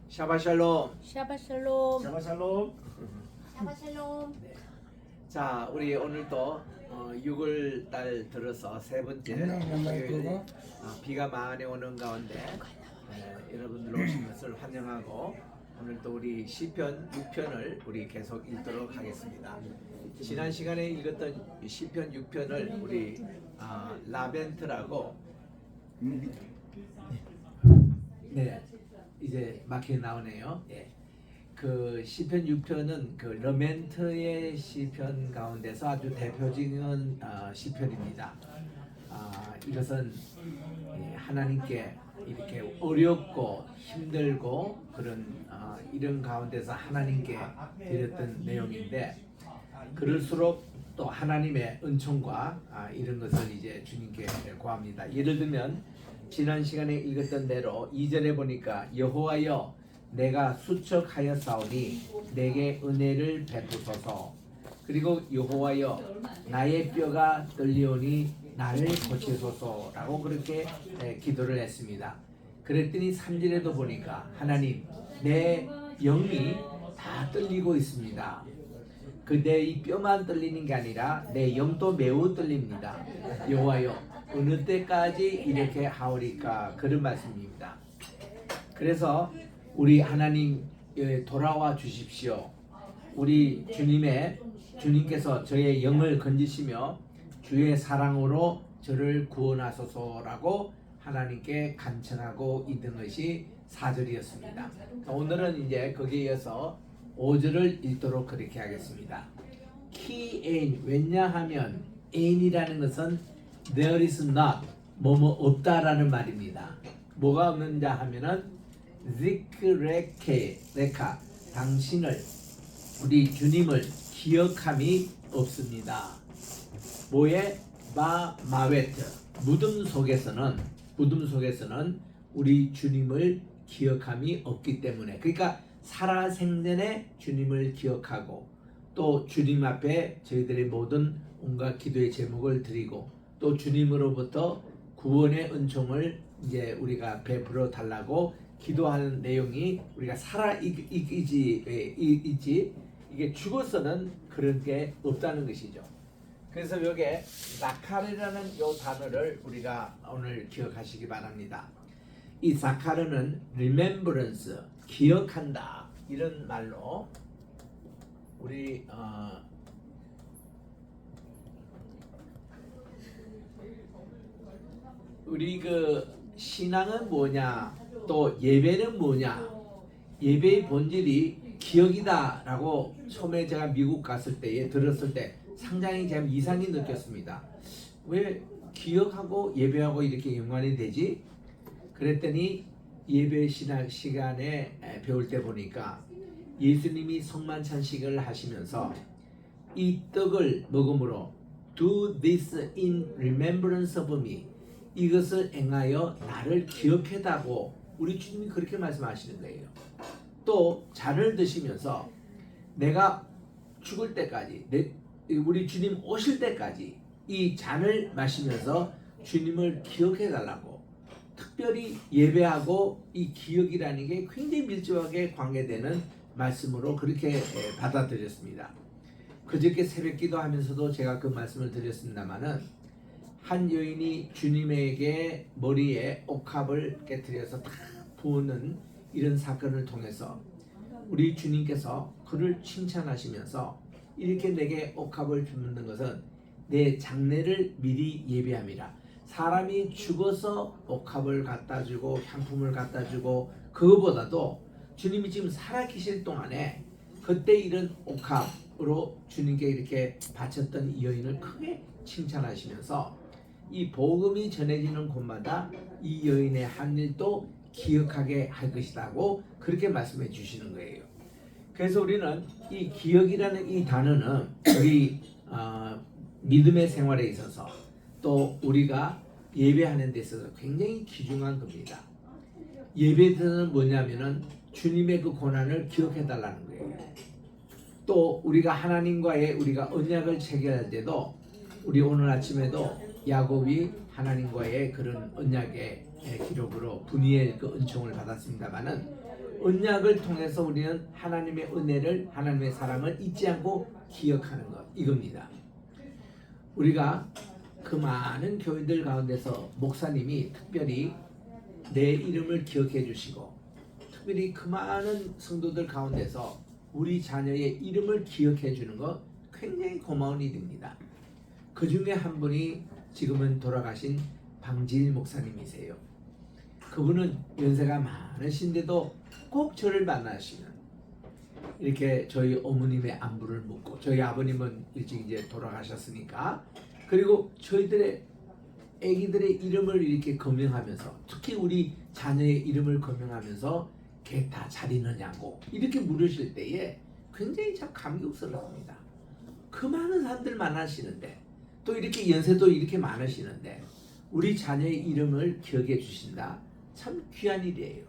샤바샬롬. 샤바샬롬. 샤바샬롬. 샤바샬롬. 자, 우리 오늘도 6월 달 들어서 세 번째 토요일 비가 많이 오는 가운데 여러분들 오신 것을 환영하고 오늘도 우리 시편 6편을 우리 계속 읽도록 하겠습니다. 지난 시간에 읽었던 시편 6편을 우리 라벤트라고 네 이제 마켓 나오네요. 예. 그 시편 6편은 그 러멘트의 시편 가운데서 아주 대표적인 시편입니다. 이것은 하나님께 이렇게 어렵고 힘들고 그런 이런 가운데서 하나님께 드렸던 내용인데 그럴수록 또 하나님의 은총과 이런 것을 이제 주님께 구합니다. 예를 들면 지난 시간에 읽었던 대로 2절에 보니까 여호와여 내가 수척하였사오니 내게 은혜를 베푸소서. 그리고 여호와여 나의 뼈가 떨리오니 나를 고치소서라고 그렇게 기도를 했습니다. 그랬더니 3절에도 보니까 하나님 내 영이 다 떨리고 있습니다. 그 내 이 뼈만 떨리는 게 아니라 내 영도 매우 떨립니다. 여호와여 어느 때까지 이렇게 하오리까 그런 말씀입니다. 그래서 우리 하나님 돌아와 주십시오. 우리 주님께서 저의 영을 건지시며 주의 사랑으로 저를 구원하소서라고 하나님께 간청하고 있는 것이 4절이었습니다. 오늘은 이제 거기에 이어서 5절을 읽도록 그렇게 하겠습니다. key ain 왜냐하면 ain이라는 것은 there is not 뭐뭐 없다라는 말입니다. 뭐가 없는자 하면은 지크레케레카 당신을 우리 주님을 기억함이 없습니다. 뭐에 마웨트 무덤 속에서는 우리 주님을 기억함이 없기 때문에 그러니까 살아생전에 주님을 기억하고 또 주님 앞에 저희들의 모든 온갖 기도의 제목을 드리고 또 주님으로부터 구원의 은총을 이제 우리가 베풀어 달라고 기도하는 내용이 우리가 살아있지 이게 죽어서는 그런 게 없다는 것이죠. 그래서 여기에 사카르라는 요 단어를 우리가 오늘 기억하시기 바랍니다. 이 사카르는 remembrance 기억한다 이런 말로 우리 그 신앙은 뭐냐 또 예배는 뭐냐 예배의 본질이 기억이다 라고 처음에 제가 미국 갔을 때에 들었을 때 상당히 제가 이상이 느꼈습니다. 왜 기억하고 예배하고 이렇게 연관이 되지? 그랬더니 예배 신학 시간에 배울 때 보니까 예수님이 성만찬식을 하시면서 이 떡을 먹음으로 Do this in remembrance of me 이것을 행하여 나를 기억해다고 우리 주님이 그렇게 말씀하시는 거예요. 또 잔을 드시면서 내가 죽을 때까지 우리 주님 오실 때까지 이 잔을 마시면서 주님을 기억해 달라고 특별히 예배하고 이 기억이라는 게 굉장히 밀접하게 관계되는 말씀으로 그렇게 받아들였습니다. 그저께 새벽 기도하면서도 제가 그 말씀을 드렸습니다마는 한 여인이 주님에게 머리에 옥합을 깨뜨려서 다 부는 이런 사건을 통해서 우리 주님께서 그를 칭찬하시면서 이렇게 내게 옥합을 줍는 것은 내 장례를 미리 예비함이라. 사람이 죽어서 옥합을 갖다 주고 향품을 갖다 주고 그거보다도 주님이 지금 살아계실 동안에 그때 이런 옥합으로 주님께 이렇게 바쳤던 이 여인을 크게 칭찬하시면서 이 복음이 전해지는 곳마다 이 여인의 한 일도 기억하게 할 것이라고 그렇게 말씀해 주시는 거예요. 그래서 우리는 이 기억이라는 이 단어는 우리 믿음의 생활에 있어서 또 우리가 예배하는 데 있어서 굉장히 귀중한 겁니다. 예배는 뭐냐면은 주님의 그 고난을 기억해 달라는 거예요. 또 우리가 하나님과의 우리가 언약을 체결할 때도 우리 오늘 아침에도 야곱이 하나님과의 그런 언약의 기록으로 분이엘 그 은총을 받았습니다만은 언약을 통해서 우리는 하나님의 은혜를, 하나님의 사랑을 잊지 않고 기억하는 것, 이겁니다. 우리가 그 많은 교회들 가운데서 목사님이 특별히 내 이름을 기억해 주시고, 특별히 그 많은 성도들 가운데서 우리 자녀의 이름을 기억해 주는 것 굉장히 고마운 일입니다. 그 중에 한 분이 지금은 돌아가신 방지일 목사님이세요. 그분은 연세가 많으신데도 꼭 저를 만나시면 이렇게 저희 어머님의 안부를 묻고, 저희 아버님은 일찍 이제 돌아가셨으니까, 그리고 저희들의 아기들의 이름을 이렇게 거명하면서, 특히 우리 자녀의 이름을 거명하면서 걔 다 잘 있느냐고 이렇게 물으실 때에 굉장히 참 감격스럽습니다. 그 많은 사람들 만나시는데, 또 이렇게 연세도 이렇게 많으시는데 우리 자녀의 이름을 기억해 주신다. 참 귀한 일이에요.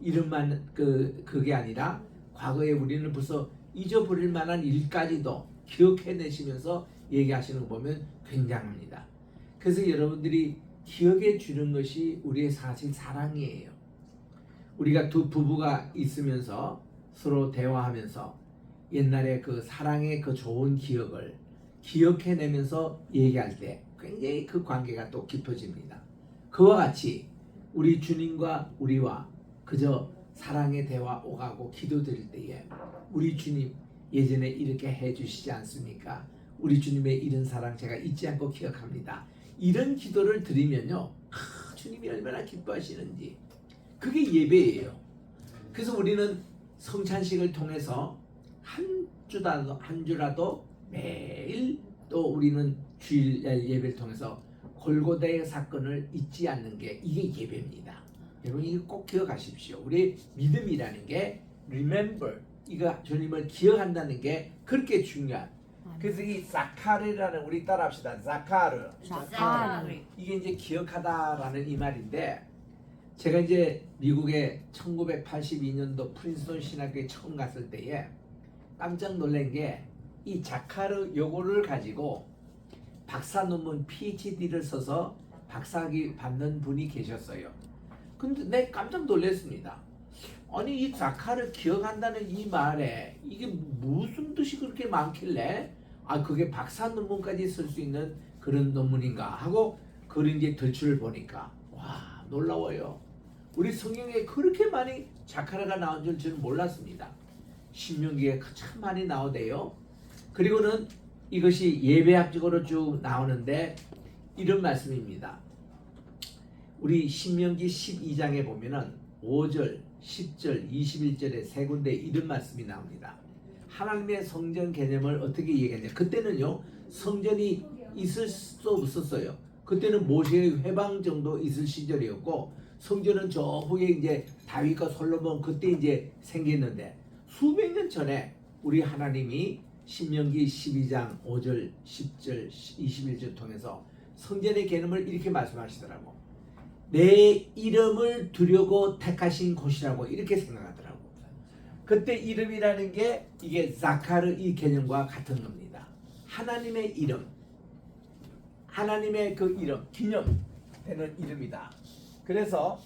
이름만 그게 아니라 과거에 우리는 벌써 잊어버릴 만한 일까지도 기억해내시면서 얘기하시는 거 보면 굉장합니다. 그래서 여러분들이 기억해 주는 것이 우리의 사실 사랑이에요. 우리가 두 부부가 있으면서 서로 대화하면서 옛날에 그 사랑의 그 좋은 기억을 기억해내면서 얘기할 때 굉장히 그 관계가 또 깊어집니다. 그와 같이 우리 주님과 우리와 그저 사랑의 대화 오가고 기도드릴 때에 우리 주님 예전에 이렇게 해주시지 않습니까? 우리 주님의 이런 사랑 제가 잊지 않고 기억합니다. 이런 기도를 드리면요, 주님이 얼마나 기뻐하시는지, 그게 예배예요. 그래서 우리는 성찬식을 통해서 한 주라도 매일 또 우리는 주일 예배를 통해서 골고다의 사건을 잊지 않는 게 이게 예배입니다. 여러분 이거 꼭 기억하십시오. 우리 믿음이라는 게 remember, 이거 주님을 기억한다는 게 그렇게 중요한. 그래서 이 자카르라는, 우리 따라합시다. 자카르. 이게 이제 기억하다라는 이 말인데, 제가 이제 미국에 1982년도 프린스턴 신학교에 처음 갔을 때에 깜짝 놀란 게, 이 자카르 요거를 가지고 박사 논문 PhD를 써서 박사학위 받는 분이 계셨어요. 근데 내 깜짝 놀랐습니다. 아니 이 자카를 기억한다는 이 말에 이게 무슨 뜻이 그렇게 많길래 그게 박사 논문까지 쓸 수 있는 그런 논문인가 하고 그런 이제 덧줄을 보니까 와 놀라워요. 우리 성경에 그렇게 많이 자카라가 나온 줄 저는 몰랐습니다. 신명기에 참 많이 나오대요. 그리고는 이것이 예배학적으로 쭉 나오는데 이런 말씀입니다. 우리 신명기 12장에 보면은 5절, 10절, 21절에 세 군데 이런 말씀이 나옵니다. 하나님의 성전 개념을 어떻게 얘기했냐? 그때는요 성전이 있을 수 없었어요. 그때는 모세의 회방 정도 있을 시절이었고, 성전은 저 후에 이제 다윗과 솔로몬 그때 이제 생겼는데, 수백 년 전에 우리 하나님이 신명기 12장 5절, 10절, 21절 통해서 성전의 개념을 이렇게 말씀하시더라고. 내 이름을 두려고 택하신 곳이라고 이렇게 생각하더라고. 그때 이름이라는 게 이게 자카르 이 개념과 같은 겁니다. 하나님의 이름, 하나님의 그 이름, 기념되는 이름이다. 그래서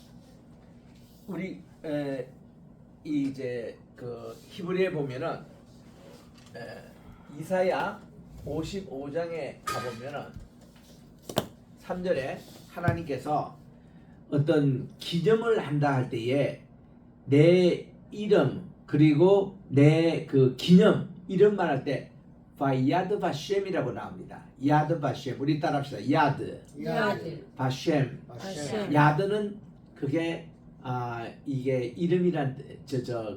우리 이제 그 히브리에 보면은 이사야 55장에 가보면은 3절에 하나님께서 어떤 기념을 한다 할 때에 내 이름 그리고 내 그 기념 이런 말 할 때 야드 바셴이라고 나옵니다. 야드 바셴, 우리 따라합시다. 야드 바셴. 야드는 그게 이게 이름이란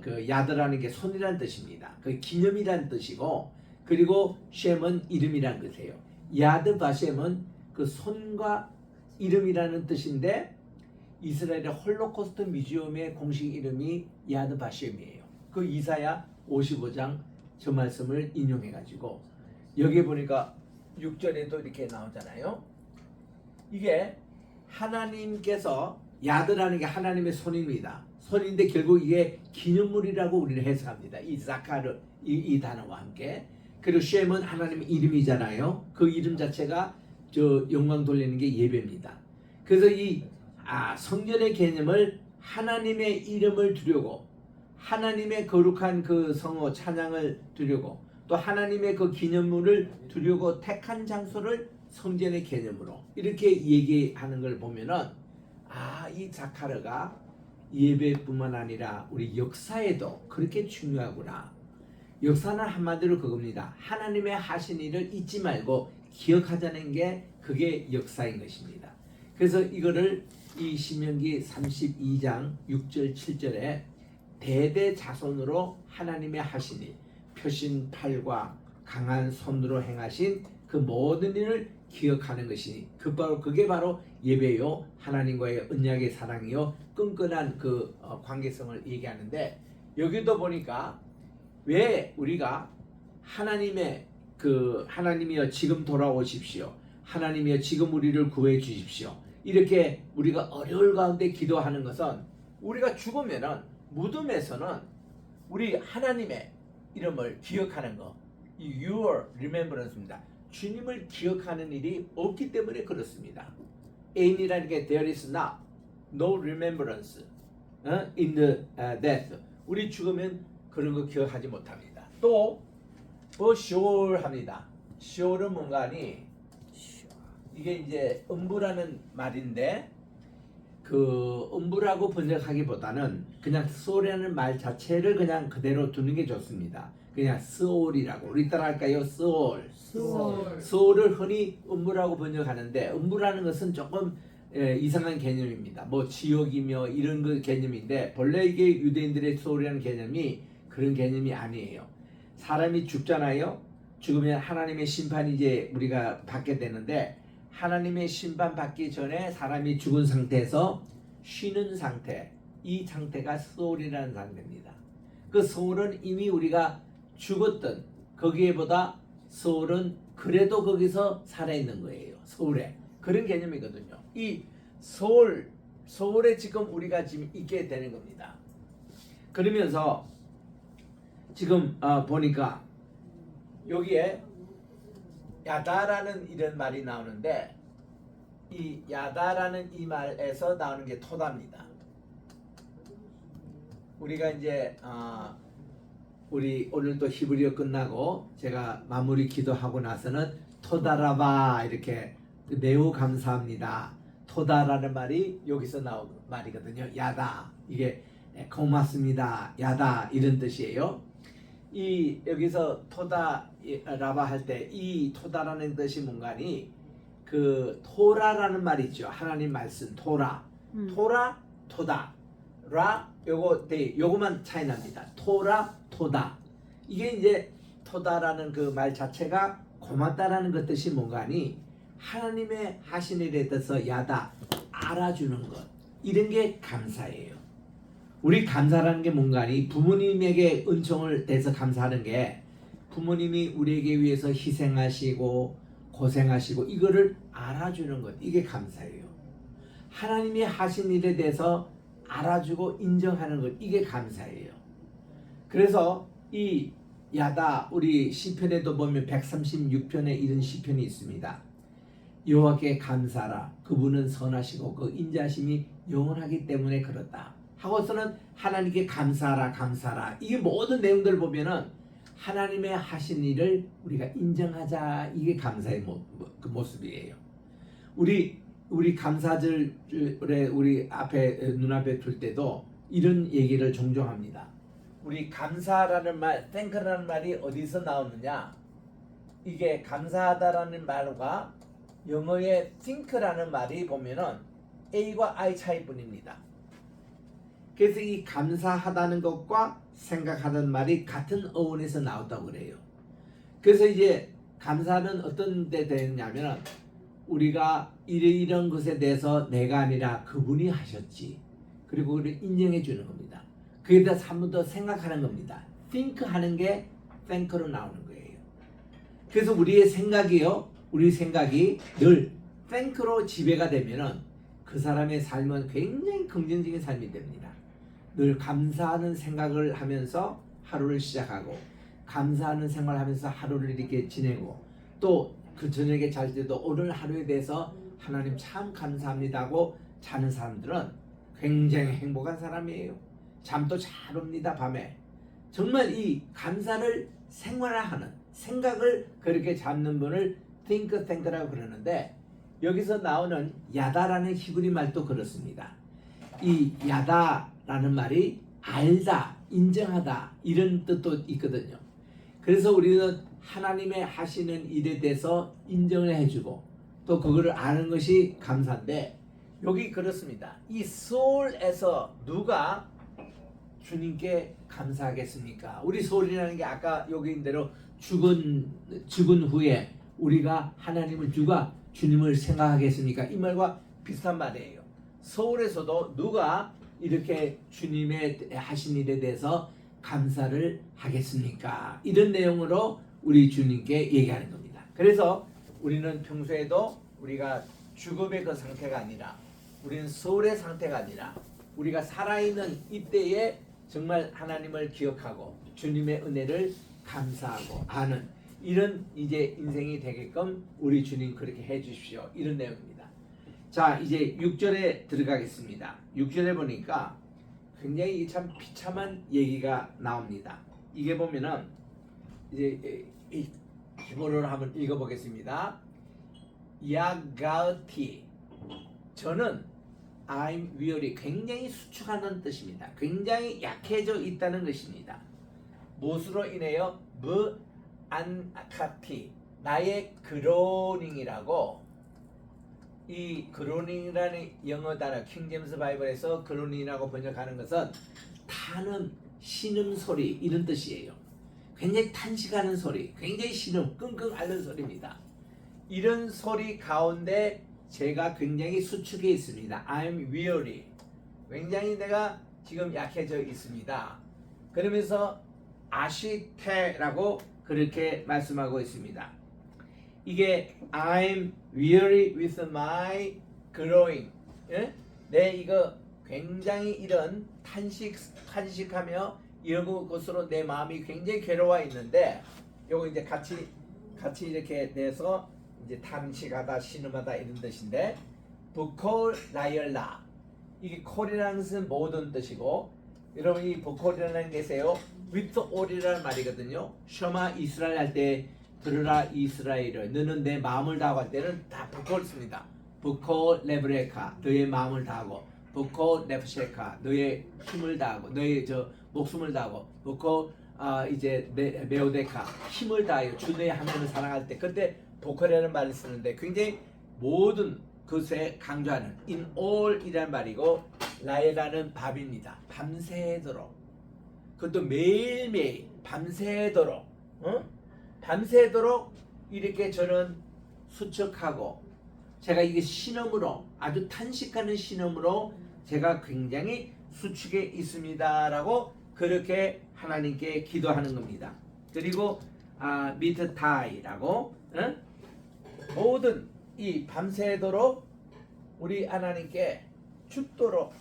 그 야드라는 게 손이란 뜻입니다. 그 기념이란 뜻이고, 그리고 셴은 이름이란 뜻이에요. 야드 바셴은 그 손과 이름이라는 뜻인데, 이스라엘의 홀로코스트 뮤지엄의 공식 이름이 야드 바셴이에요. 그 이사야 55장 저 말씀을 인용해가지고 여기 보니까 6절에도 이렇게 나오잖아요. 이게 하나님께서, 야드라는 게 하나님의 손입니다. 손인데 결국 이게 기념물이라고 우리는 해석합니다. 이 자카르 이 단어와 함께. 그리고 셴은 하나님의 이름이잖아요. 그 이름 자체가 저 영광 돌리는 게 예배입니다. 그래서 이 성전의 개념을 하나님의 이름을 두려고 하나님의 거룩한 그 성호 찬양을 드리고 또 하나님의 그 기념물을 드리고 택한 장소를 성전의 개념으로 이렇게 얘기하는 걸 보면은 이 자카르가 예배뿐만 아니라 우리 역사에도 그렇게 중요하구나. 역사는 한마디로 그겁니다. 하나님의 하신 일을 잊지 말고 기억하자는 게 그게 역사인 것입니다. 그래서 이거를 이 신명기 32장 6절 7절에 대대 자손으로 하나님의 하신 일, 표신 팔과 강한 손으로 행하신 그 모든 일을 기억하는 것이니 그게 바로 예배요 하나님과의 언약의 사랑이요 끈끈한 그 관계성을 얘기하는데 여기도 보니까 왜 우리가 하나님이여 지금 돌아오십시오. 하나님이여 지금 우리를 구해 주십시오. 이렇게 우리가 어려울 가운데 기도하는 것은 우리가 죽으면은 무덤에서는 우리 하나님의 이름을 기억하는 거, 이 your remembrance입니다. 주님을 기억하는 일이 없기 때문에 그렇습니다. ain이라는 게 there is no remembrance in the death. 우리 죽으면 그런 거 기억하지 못합니다. 또 sure 합니다. sure는 뭔가 하니 이게 이제 음부라는 말인데 그 음부라고 번역하기보다는 그냥 soul이라는 말 자체를 그냥 그대로 두는 게 좋습니다. 그냥 soul이라고 우리 따라 할까요? soul을 흔히 음부라고 번역하는데 음부라는 것은 조금 이상한 개념입니다. 뭐 지옥이며 이런 그 개념인데 본래 이게 유대인들의 soul이라는 개념이 그런 개념이 아니에요. 사람이 죽잖아요. 죽으면 하나님의 심판이 이제 우리가 받게 되는데 하나님의 심판 받기 전에 사람이 죽은 상태에서 쉬는 상태, 이 상태가 soul이라는 상태입니다. 그 soul은 이미 우리가 죽었던 거기에보다 soul은 그래도 거기서 살아있는 거예요. soul에 그런 개념이거든요. 이 soul에 지금 우리가 지금 있게 되는 겁니다. 그러면서 지금 보니까 여기에 야다라는 이런 말이 나오는데 이 야다라는 이 말에서 나오는 게 토다입니다. 우리가 이제 우리 오늘도 히브리어 끝나고 제가 마무리 기도하고 나서는 토다라바 이렇게 매우 감사합니다. 토다라는 말이 여기서 나온 말이거든요. 야다 이게 고맙습니다. 야다 이런 뜻이에요. 이 여기서 토다라바 할 때 이 토다라는 뜻이 뭔가니 그 토라라는 말이죠. 하나님 말씀 토라 토다 라 요거만 차이 납니다. 토라 토다 이게 이제 토다라는 그 말 자체가 고맙다라는 그 뜻이 뭔가니 하나님의 하신 일에 대해서 야다 알아주는 것 이런 게 감사예요. 우리 감사라는 게 뭔가니 부모님에게 은총을 대해서 감사하는 게 부모님이 우리에게 위해서 희생하시고 고생하시고 이거를 알아주는 것 이게 감사예요. 하나님이 하신 일에 대해서 알아주고 인정하는 것 이게 감사예요. 그래서 이 야다 우리 시편에도 보면 136편에 이런 시편이 있습니다. 여호와께 감사라 그분은 선하시고 그 인자심이 영원하기 때문에 그렇다 하고서는 하나님께 감사라 이게 모든 내용들을 보면은 하나님의 하신 일을 우리가 인정하자 이게 감사의 그 모습이에요. 우리 감사절에 우리 앞에 눈앞에 둘 때도 이런 얘기를 종종 합니다. 우리 감사라는 말, thank라는 말이 어디서 나오느냐? 이게 감사하다라는 말과 영어의 think라는 말이 보면은 A와 I 차이뿐입니다. 그래서 이 감사하다는 것과 생각하다는 말이 같은 어원에서 나왔다고 그래요. 그래서 이제 감사는 어떤 데 되냐면 우리가 이런 것에 대해서 내가 아니라 그분이 하셨지. 그리고 그걸 인정해 주는 겁니다. 그에 대해서 한 번 더 생각하는 겁니다. think 하는 게 thank로 나오는 거예요. 그래서 우리 생각이 늘 thank로 지배가 되면은 그 사람의 삶은 굉장히 긍정적인 삶이 됩니다. 늘 감사하는 생각을 하면서 하루를 시작하고 감사하는 생활을 하면서 하루를 이렇게 지내고 또 그 저녁에 잘 때도 오늘 하루에 대해서 하나님 참 감사합니다 하고 자는 사람들은 굉장히 행복한 사람이에요. 잠도 잘 옵니다. 밤에. 정말 이 감사를 생활화하는 생각을 그렇게 잡는 분을 think tank라고 그러는데 여기서 나오는 야다라는 히브리 말도 그렇습니다. 이 야다라는 말이 알다, 인정하다 이런 뜻도 있거든요. 그래서 우리는 하나님의 하시는 일에 대해서 인정을 해주고 또 그거를 아는 것이 감사인데 여기 그렇습니다. 이 소울에서 누가 주님께 감사하겠습니까? 우리 소울이라는 게 아까 여기 있는 대로 죽은 후에 우리가 하나님을 누가 주님을 생각하겠습니까? 이 말과 비슷한 말이에요. 소울에서도 누가 이렇게 주님의 하신 일에 대해서 감사를 하겠습니까? 이런 내용으로 우리 주님께 얘기하는 겁니다. 그래서 우리는 평소에도 우리가 죽음의 그 상태가 아니라 우리는 소울의 상태가 아니라 우리가 살아있는 이때에 정말 하나님을 기억하고 주님의 은혜를 감사하고 아는 이런 이제 인생이 되게끔 우리 주님 그렇게 해 주십시오. 이런 내용입니다. 자, 이제 6절에 들어가겠습니다. 6절에 보니까 굉장히 참 비참한 얘기가 나옵니다. 이게 보면은 이제 기본으로 한번 읽어보겠습니다. 야가티 저는 I'm weary 굉장히 수축하는 뜻입니다. 굉장히 약해져 있다는 것입니다. 무엇으로 인해요? 안카티 나의 그로닝이라고 이 그로닝이라는 영어 단어 킹제임스 바이블에서 그로닝이라고 번역하는 것은 타는 신음 소리 이런 뜻이에요. 굉장히 탄식하는 소리, 굉장히 신음, 끙끙 앓는 소리입니다. 이런 소리 가운데 제가 굉장히 수축해 있습니다. I'm weary. 굉장히 내가 지금 약해져 있습니다. 그러면서 아시테라고 그렇게 말씀하고 있습니다. 이게 I'm weary with my growing. 예? 내 이거 굉장히 이런 탄식하며 이런 것으로 내 마음이 굉장히 괴로워 있는데 요거 이제 같이 이렇게 돼서 이제 탄식하다 신음하다 이런 뜻인데 부콜 라이얼라 이게 콜이라는 것은 모든 뜻이고 여러분 이 부콜이라는 게 있어요. with all이라는 말이거든요. 셔마 이스라엘 할 때 들으라 이스라엘을 너는 내 마음을 다하고 할 때는 다 부콜 씁니다. 부콜 레브레카 너의 마음을 다하고 부콜 네프셰카 너의 힘을 다하고 너의 저 목숨을 다하고 부콜 이제 메오데카 힘을 다하여 주의 하나님을 사랑할 때 그때 보컬이라는 말을 쓰는데 굉장히 모든 것에 강조하는 in all이라는 말이고 라이라는 밥입니다. 밤새도록 그것도 매일매일 밤새도록 밤새도록 이렇게 저는 수척하고 제가 이게 신음으로 아주 탄식하는 신음으로 제가 굉장히 수축에 있습니다라고 그렇게 하나님께 기도하는 겁니다. 그리고 미트타이라고 모든 이 밤새도록 우리 하나님께 죽도록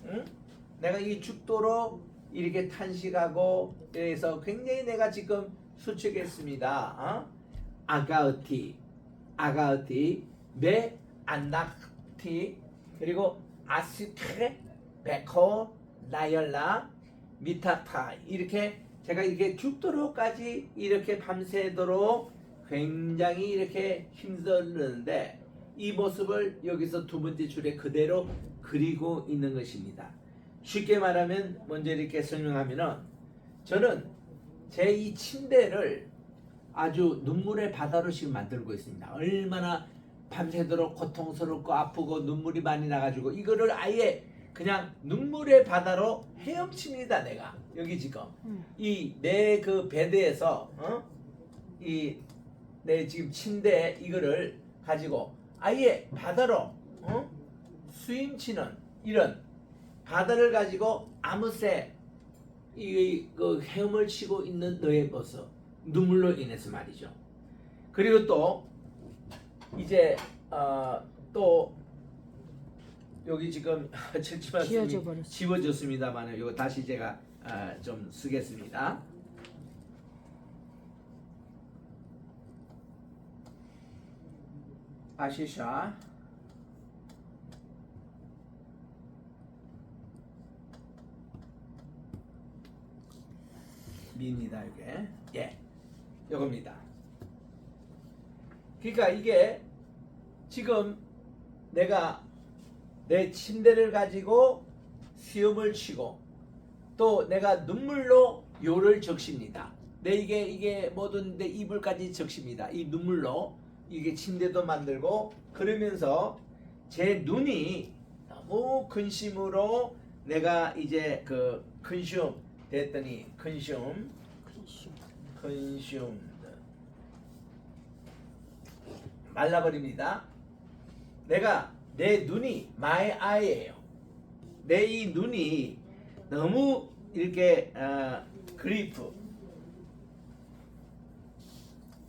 내가 이 죽도록 이렇게 탄식하고 그래서 굉장히 내가 지금 수축했습니다. 아가우티 메 안낙티 그리고 아시케 베코 라이얼라 미타타 이렇게 제가 이렇게 죽도록까지 이렇게 밤새도록 굉장히 이렇게 힘들었는데 이 모습을 여기서 두 번째 줄에 그대로 그리고 있는 것입니다. 쉽게 말하면 먼저 이렇게 설명하면은 저는 제 이 침대를 아주 눈물의 바다로 지금 만들고 있습니다. 얼마나 밤새도록 고통스럽고 아프고 눈물이 많이 나가지고 이거를 아예 그냥 눈물의 바다로 헤엄칩니다. 내가 여기 지금 이 내 그 베드에서 이 내 지금 침대 이거를 가지고 아예 바다로 수임치는 이런 바다를 가지고 아무새 그 헤엄을 치고 있는 너의 모습 눈물로 인해서 말이죠. 그리고 또 이제 또 여기 지금 칠칠한 지워졌습니다만 이거 다시 제가 좀 쓰겠습니다. 아시샤 미입니다. 이게 예, 요겁니다. 그러니까 이게 지금 내가 내 침대를 가지고 수염을 치고 또 내가 눈물로 요를 적십니다. 이게 모든 내 이불까지 적십니다. 이 눈물로 이게 침대도 만들고 그러면서 제 눈이 너무 근심으로 내가 이제 그 컨슘 됐더니 컨슘 말라버립니다. 내가 내 눈이 my eye예요. 내 이 눈이 너무 이렇게 그리프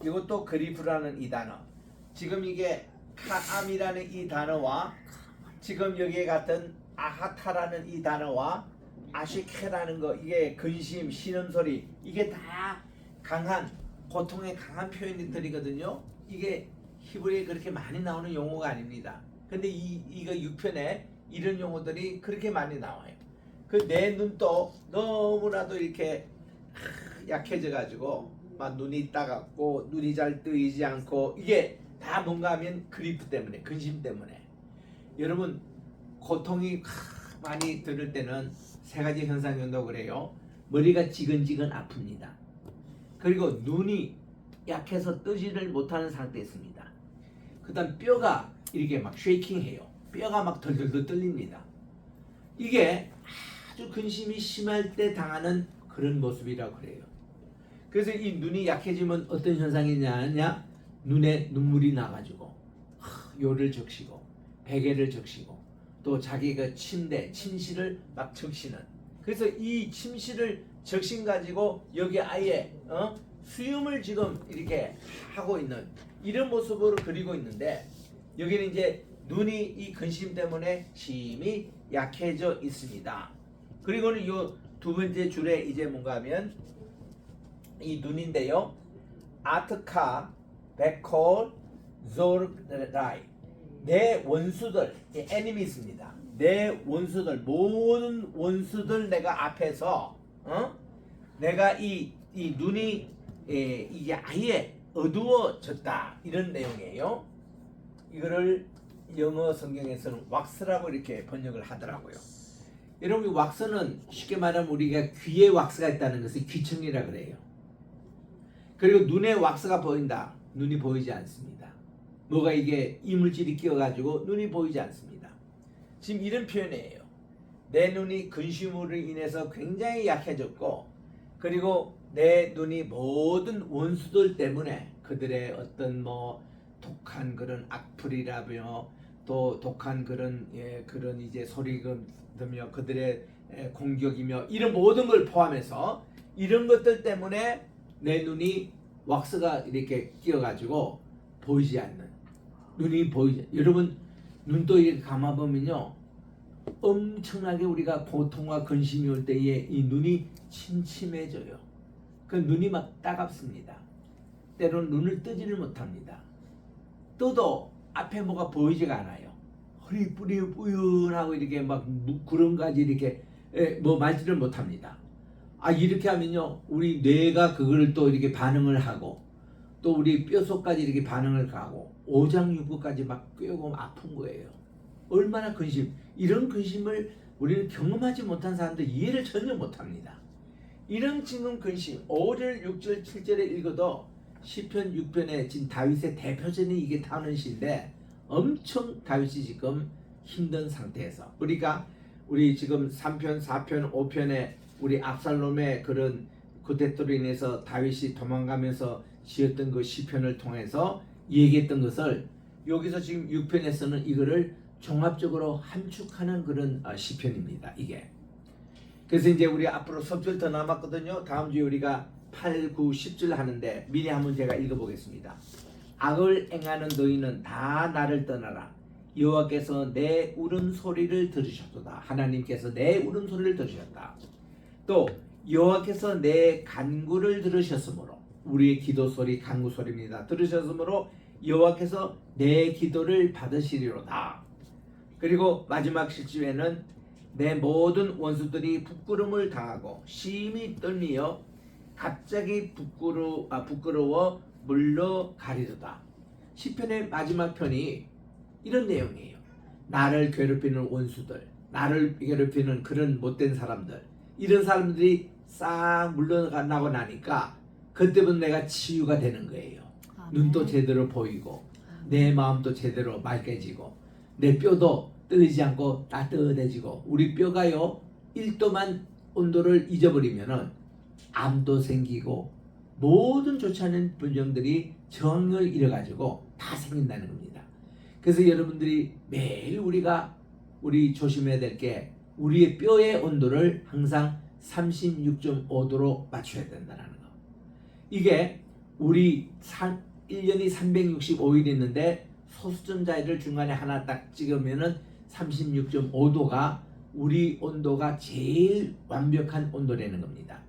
이것도 그리프라는 이 단어 지금 이게 카암이라는 이 단어와 지금 여기에 같은 아하타라는 이 단어와 아시케라는 거 이게 근심 신음소리 이게 다 강한 고통의 강한 표현들이거든요. 이게 히브리에 그렇게 많이 나오는 용어가 아닙니다. 근데 이거 6편에 이런 용어들이 그렇게 많이 나와요. 그 내 눈도 너무나도 이렇게 약해져 가지고 막 눈이 따갑고 눈이 잘 뜨이지 않고 이게 다 뭔가 하면 그리프 때문에 근심 때문에 여러분 고통이 많이 들을 때는 세 가지 현상이 온다고 그래요. 머리가 지근지근 아픕니다. 그리고 눈이 약해서 뜨지를 못하는 상태에 있습니다. 그 다음 뼈가 이렇게 막 쉐이킹해요. 뼈가 막 덜덜덜 떨립니다. 이게 아주 근심이 심할 때 당하는 그런 모습이라고 그래요. 그래서 이 눈이 약해지면 어떤 현상이냐 눈에 눈물이 나가지고 요를 적시고 베개를 적시고 또 자기가 침실을 막 적시는 그래서 이 침실을 적신 가지고 여기 아예 수염을 지금 이렇게 하고 있는 이런 모습으로 그리고 있는데 여기는 이제 눈이 이 근심 때문에 심히 약해져 있습니다. 그리고는 이 두 번째 줄에 이제 뭔가 하면 이 눈인데요. 아트카, 베콜, 조르라이 내 원수들, 에니미스입니다. 내 원수들, 모든 원수들 내가 앞에서 내가 이 눈이 이게 아예 어두워졌다 이런 내용이에요. 이거를 영어 성경에서는 왁스라고 이렇게 번역을 하더라고요. 여러분 왁스는 쉽게 말하면 우리가 귀에 왁스가 있다는 것을 귀청이라 그래요. 그리고 눈에 왁스가 보인다. 눈이 보이지 않습니다. 뭐가 이게 이물질이 끼어가지고 눈이 보이지 않습니다. 지금 이런 표현이에요. 내 눈이 근심으로 인해서 굉장히 약해졌고 그리고 내 눈이 모든 원수들 때문에 그들의 어떤 뭐 독한 그런 악플이라며 또 독한 그런 그런 이제 소리들며 그들의 공격이며 이런 모든 걸 포함해서 이런 것들 때문에 내 눈이 왁스가 이렇게 끼어가지고 보이지 않는 눈이 보이지 여러분 눈도 이렇게 감아보면요 엄청나게 우리가 고통과 근심이 올 때에 이 눈이 침침해져요. 그 눈이 막 따갑습니다. 때로는 눈을 뜨지를 못합니다. 떠도 앞에 뭐가 보이지가 않아요. 허리 뿌연하고 이렇게 막 구름까지 이렇게 뭐 말지를 못합니다. 이렇게 하면요 우리 뇌가 그걸 또 이렇게 반응을 하고 또 우리 뼛속까지 이렇게 반응을 가고 오장육부까지 막 꿰고 아픈 거예요. 얼마나 근심 이런 근심을 우리는 경험하지 못한 사람들 이해를 전혀 못합니다. 이런 지금 근심 5절 6절 7절에 읽어도 시편 6편에 지금 다윗의 대표전이 이게 타는 시인데 엄청 다윗이 지금 힘든 상태에서 우리 지금 3편 4편 5편에 우리 압살롬의 그런 그대로 인해서 다윗이 도망가면서 지었던 그 시편을 통해서 얘기했던 것을 여기서 지금 6편에서는 이거를 종합적으로 함축하는 그런 시편입니다. 이게 그래서 이제 우리 앞으로 섭절 더 남았거든요. 다음 주에 우리가 8, 9, 10절 하는데 미리 한번 제가 읽어보겠습니다. 악을 행하는 너희는 다 나를 떠나라. 여호와께서 내 울음소리를 들으셨도다. 하나님께서 내 울음소리를 들으셨다. 또 여호와께서 내 간구를 들으셨으므로 우리의 기도소리 간구소리입니다. 들으셨으므로 여호와께서 내 기도를 받으시리로다. 그리고 마지막 7절에는 내 모든 원수들이 부끄러움을 당하고 심히 떨미어 갑자기 부끄러워 물러 가리도다. 시편의 마지막 편이 이런 내용이에요. 나를 괴롭히는 원수들, 나를 괴롭히는 그런 못된 사람들, 이런 사람들이 싹 물러나고 나니까 그때부터 내가 치유가 되는 거예요. 눈도 제대로 보이고 내 마음도 제대로 맑아지고 내 뼈도 떨리지 않고 따뜻해지고, 우리 뼈가요 1도만 온도를 잊어버리면은 암도 생기고 모든 좋지 않은 불병들이 정을 잃어가지고 다 생긴다는 겁니다. 그래서 여러분들이 매일 우리 조심해야 될 게, 우리의 뼈의 온도를 항상 36.5도로 맞춰야 된다는 거. 이게 우리 1년이 365일 있는데 소수점자를 중간에 하나 딱 찍으면은 36.5도가 우리 온도가 제일 완벽한 온도라는 겁니다.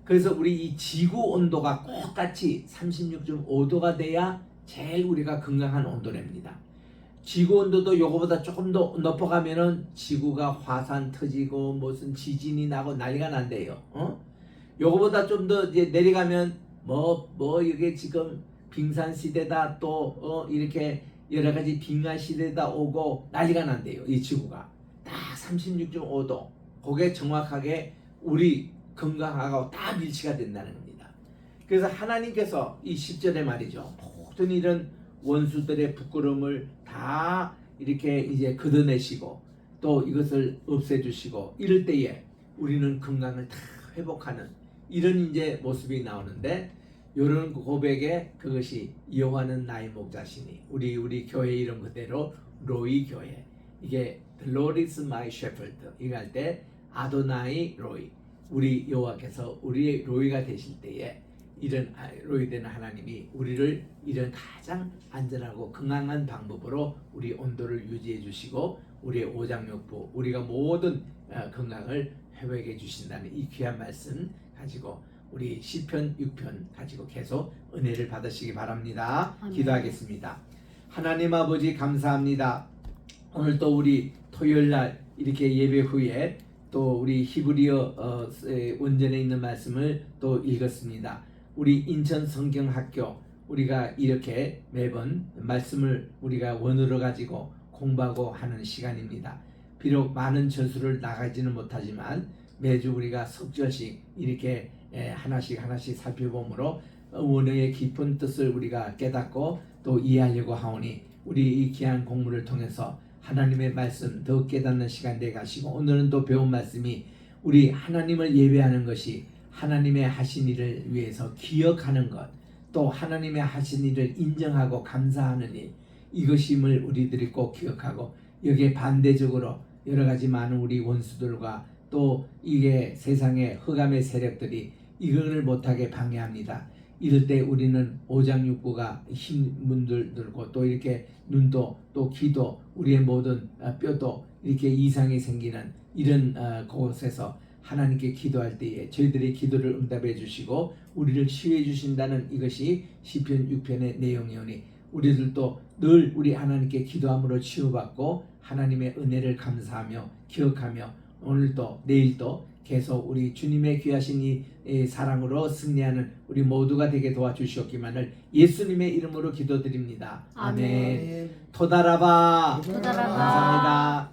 그래서 우리 이 지구 온도가 똑같이 36.5도가 돼야 제일 우리가 건강한 온도랍니다. 지구 온도도 요거보다 조금 더 높아가면은 지구가 화산 터지고 무슨 지진이 나고 난리가 난대요. 요거보다 좀 더 이제 내려가면 이게 지금 빙산 시대다, 또 이렇게 여러 가지 빙하 시대다 오고 난리가 난대요. 이 지구가 딱 36.5도, 그게 정확하게 우리 건강하고 딱 일치가 된다는 겁니다. 그래서 하나님께서 이 10절에 말이죠, 모든 이런 원수들의 부끄러움을 다 이렇게 이제 걷어내시고 또 이것을 없애주시고, 이럴 때에 우리는 건강을 다 회복하는 이런 이제 모습이 나오는데, 이런 고백에 그것이 여호와는 나의 목자시니, 우리 교회 이름 그대로 로이 교회, 이게 The Lord is my shepherd, 이거 할 때 아도나이 로이, 우리 여호와께서 우리의 로이가 되실 때에 이런 로이 되는 하나님이 우리를 이런 가장 안전하고 건강한 방법으로 우리 온도를 유지해 주시고 우리의 오장육부, 우리가 모든 건강을 회복해 주신다는 이 귀한 말씀 가지고 우리 시편 6편 가지고 계속 은혜를 받으시기 바랍니다. 아멘. 기도하겠습니다. 하나님 아버지 감사합니다. 오늘 또 우리 토요일날 이렇게 예배 후에 또 우리 히브리어 원전에 있는 말씀을 또 읽었습니다. 우리 인천 성경학교, 우리가 이렇게 매번 말씀을 우리가 원어로 가지고 공부하고 하는 시간입니다. 비록 많은 절수를 나가지는 못하지만 매주 우리가 석절씩 이렇게 하나씩 살펴보므로 원어의 깊은 뜻을 우리가 깨닫고 또 이해하려고 하오니, 우리 이 귀한 공부를 통해서 하나님의 말씀 더 깨닫는 시간 되게 하시고, 오늘은 또 배운 말씀이 우리 하나님을 예배하는 것이 하나님의 하신 일을 위해서 기억하는 것, 또 하나님의 하신 일을 인정하고 감사하는 일, 이것임을 우리들이 꼭 기억하고, 여기에 반대적으로 여러 가지 많은 우리 원수들과 또 이게 세상의 흑암의 세력들이 이걸 못하게 방해합니다. 이럴 때 우리는 오장육부가 힘을 들고 또 이렇게 눈도 또 귀도 우리의 모든 뼈도 이렇게 이상이 생기는 이런 곳에서 하나님께 기도할 때에 저희들의 기도를 응답해 주시고 우리를 치유해 주신다는 이것이 시편 6편의 내용이오니, 우리들도 늘 우리 하나님께 기도함으로 치유받고 하나님의 은혜를 감사하며 기억하며 오늘도 내일도 계속 우리 주님의 귀하신 이 사랑으로 승리하는 우리 모두가 되게 도와주시옵기만을 예수님의 이름으로 기도드립니다. 아멘. 아멘. 토다라바. 토다라바. 감사합니다.